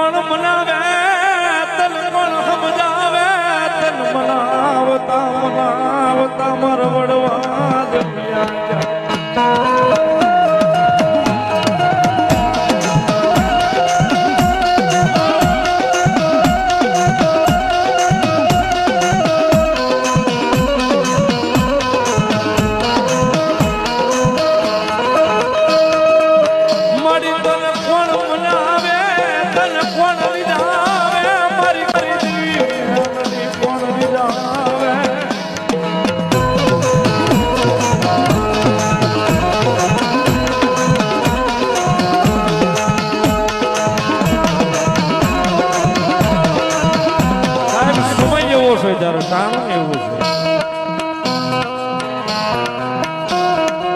કોણ મનાવે તન કોણ સમજાવે તન મનાવતા મનાવતા મારા વડવા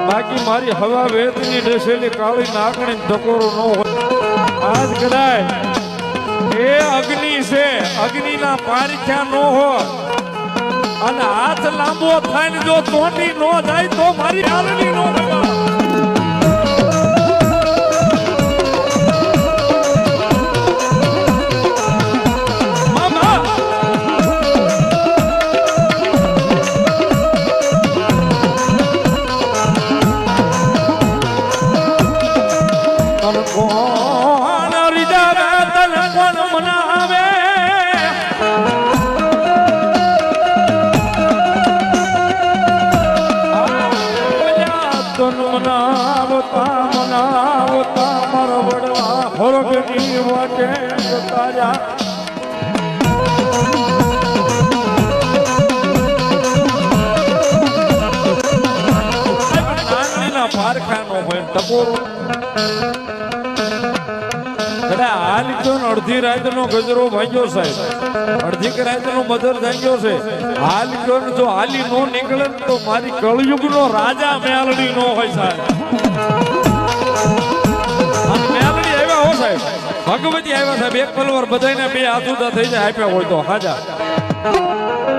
બાકી મારી હવા વેતની ડસેલી કાળી નાકણી ટકોરો ન હોય આજ કદાચ એ અગ્નિ છે અગ્નિના પારખ્યા ન હોય અને હાથ લાંબો થાય ને જો તોટી ન જાય તો મારી હાલની ન હોય અડધી રાત નો ગજરો ભાગ્યો સાહેબ અડધી રાત નો મધર જાગ્યો છે હાલ જો હાલી નો નીકળે તો મારી કળયુગ નો રાજા મેલડી નો હોય સાહેબ મેલડી આવ્યા હો સાહેબ ભગવતી આવ્યા સાહેબ એક પલવાર બધાને બે હાથ ઉદા થઈ જાય આપ્યા હોય તો હાજા